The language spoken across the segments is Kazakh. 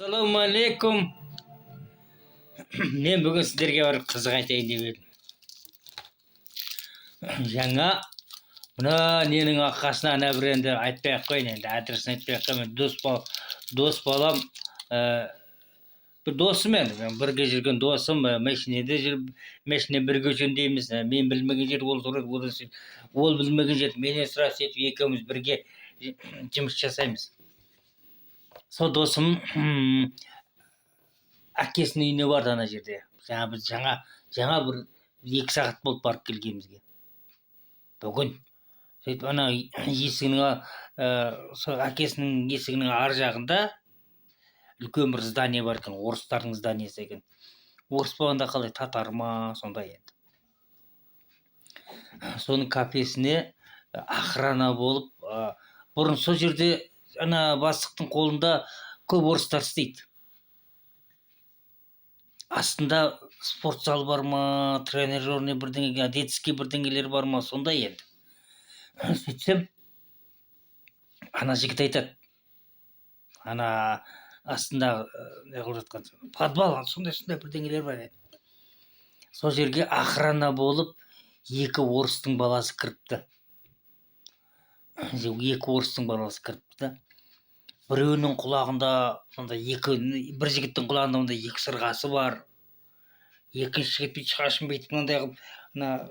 Ассалаумағалейкум. Мен бүгін сіздерге бір қызық айтайын деп едім. Жаңа мына ненің арқасында ана бір енді айтпай ақ қояйын, енді адресін айтпай ақ қояйын. Дос балам, бір досым енді, бірге жүрген досым, машинеде жүріп, машина бірге жөндейміз. Мен білмеген жер ол тұрады, ол білмеген жер менен сұрап сөйтіп екеуміз бірге жұмыс жасаймыз. Сол досым әкесінің үйіне барды ана жерде. Біз жаңа бір 2 сағат болып барып келгенімізге. Бүгін сөйтіп ана есігінің әкесінің есігінің ар жағында үлкен бір здание бар екен, орыстардың зданиесі екен. Орыс болғанда қалай, татар ма сондай енді. Соның кафесіне охрана болып, бұрын сол жерде ана бастықтың қолында көп орыстар істейді. Астында спорт зал бар ма, тренажерный бірдеңе, детский бірдеңелер бар ма, сондай енді. Сөйтсем, ана жігіт айтады, ана астында не қылып жатқан подвал, сондай бірдеңелер бар еді. Сол жерге охрана болып 2 орыстың баласы кіріпті. 2 орыстың баласы кіріпті. Біреуінің құлағында бір жігіттің құлағында 2 сырғасы бар. Екінші жігіт бүйтіп шашын бүйтіп мынандай қылып, ана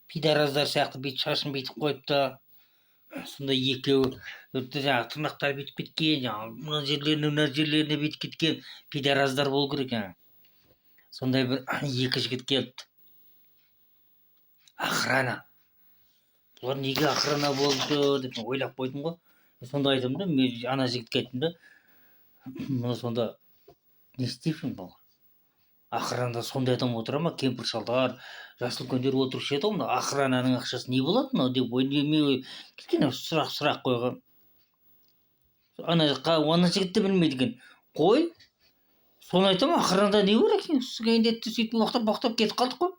пидораздар сияқты бүйтіп шашын бүйтіп қойыпты. Сонда екеуі жаңағы тырнақтары бүйтіп кеткен, мына жерлеріне бүйтіп кеткен пидораздар болу керек. Сондай бір 2 жігіт келіпті. Охрана. Бұлар неге охрана болды деп ойлап қойдым ғой. Сонда айтамын да, мен ана жігітке айттым да, мұны сонда не істейсің бұл? Охранада сондай адам отыра ма? Кемпір шалдар, жас үлкендер отырушы еді ғой, мына охрананың ақшасы не болады мынау деп кішкене сұрақ қойған. Ана жігіт те білмейді екен. Қой, соны айтамын, охранада не бар екен? Сөйтіп боқтап кетіп қалдық қой.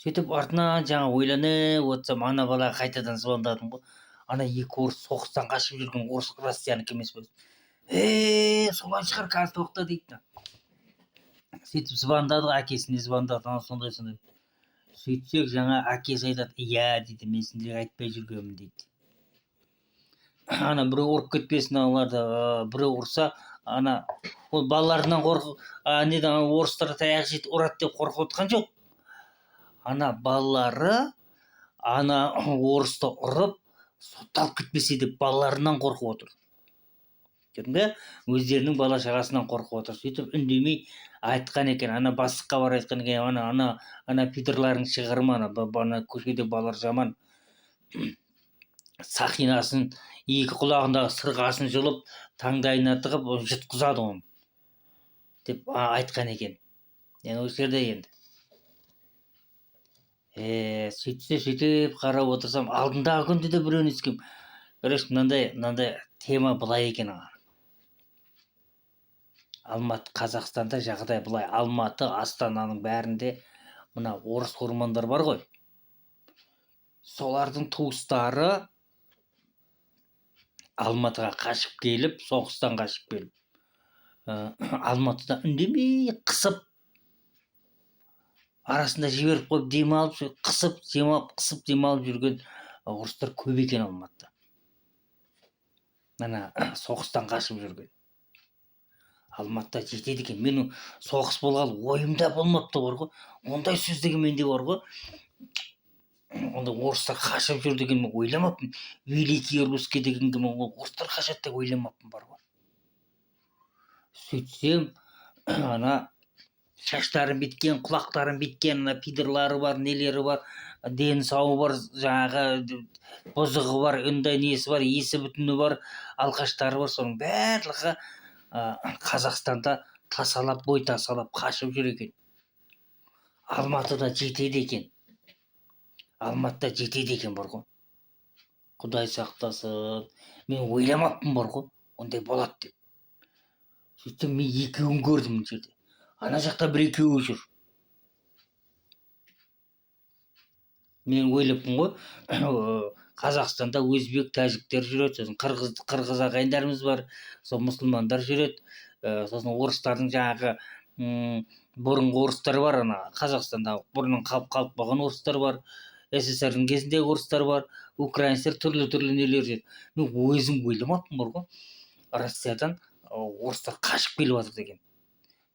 Сөйтіп артынан жаңа ойланып отырсам, ана балаға қайтадан звондадым ғой. Ана 2 орыс соғыстан қашып жүрген орыс россиянікі емес пе? Солай шығар, қазір тоқта дейді. Сөйтіп звондадық, әкесіне звондады, сондай. Сөйтсек, жаңа әкесі айтады, иә дейді, мен сендерге айтпай жүргенмін дейді. Ана біреу ұрып кетпесін, аналарды біреу ұрса, ана ол балаларынан орыстар таяқ жейді, ұрады деп қорқып отқан жоқ. Ана балалары ана орысты ұрып сотталып кетпесе деп балаларынан қорқып отыр. Көрдің бе? Өздерінің бала шағасынан қорқып отыр. Сөйтіп үндемей айтқан екен, ана бастыққа бар айтқан екен, ана пидорларың шығарма, ана көшеде балалар жаман. Сақинасын 2 құлағындағы сырғасын жұлып, таңдайына тығып, жұтқызады оны деп айтқан екен. Осы жерде енді. Сөйтіп қарап отырсам, алдындағы күнде де біреуін ескем. Көреш, мынандай тема былай екен. Алматы, Қазақстанда жағдай былай. Алматы, Астананың бәрінде мына орыс ормандар бар ғой. Солардың туыстары Алматыға қашып келіп, соғыстан қашып келіп, Алматыда үндемей қысып, арасында жіберіп қойып демалып, қысып демалып жүрген орыстар көп екен Алматыда. Мына соғыстан қашып жүрген. Алматыда жетеді екен. Менің соғыс болғалы ойымда болмапты бар ғой. Ондай сөз деген менде бар ғой. Онда орыстар қашып жүр деген мен ойламаппын. Великий русский деген орыстар қашады деп ойламаппын бар ғой. Сөйтсем, ана шаштарын біткен, құлақтарын біткен, ана пидорлары бар, нелері бар, дені сауы бар, жаңағы бұзығы бар, үндай несі бар, есі бүтіні бар, алқаштары бар, соның барлығы Қазақстанда бой тасалап қашып жүр екен. Алматыда жетеді екен бар ғой. Құдай сақтасын. Мен ойламаппын бар ғой, ондай болады деп. Сөйтсем, мен 2-ін көрдім бұл жерде. Ана жақта 1-2 жүр. Мен ойлаппын ғой, Қазақстанда өзбек, тәжіктер жүреді, қырғыз ағайындарымыз бар, сол мұсылмандар жүреді. сосын орыстардың жаңағы бұрынғы орыстар бар, ана Қазақстанда бұрыннан қалып қалған орыстар бар, СССРдің кезіндегі орыстар бар, украинецтер, түрлі нелер жүр. Мен өзім ойламаппын бар ғой, Россиядан орыстар қашып келіп жатыр деген.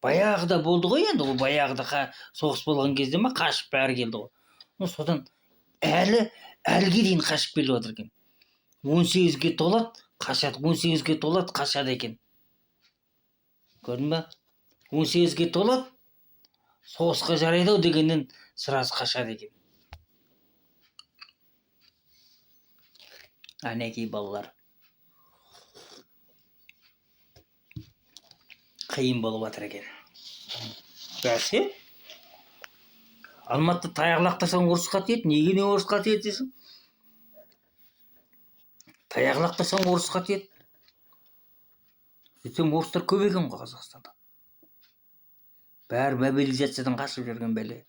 Баяғыда болды ғой енді, ол баяғыда соғыс болған кезде ма қашып бәрі келді ғой. Содан әліге дейін қашып келіп жатыр екен. 18-ге толады, қашады, 18-ге толады, қашады екен. Көрдің ба? 18-ге толады, соғысқа жарайды ау дегеннен сразу қашады екен. Әнекей балалар. Қиын болып жатыр екен. Бәсе? Алматыда таяқ лақтырсаң орысқа тиеді. Неге не орысқа тиеді десің? Таяқ лақтырсаң орысқа тиеді. Сөйтсем орыстар көп екен ғой Қазақстанда. Бәрі мобилизациядан қашып жүрген бәле.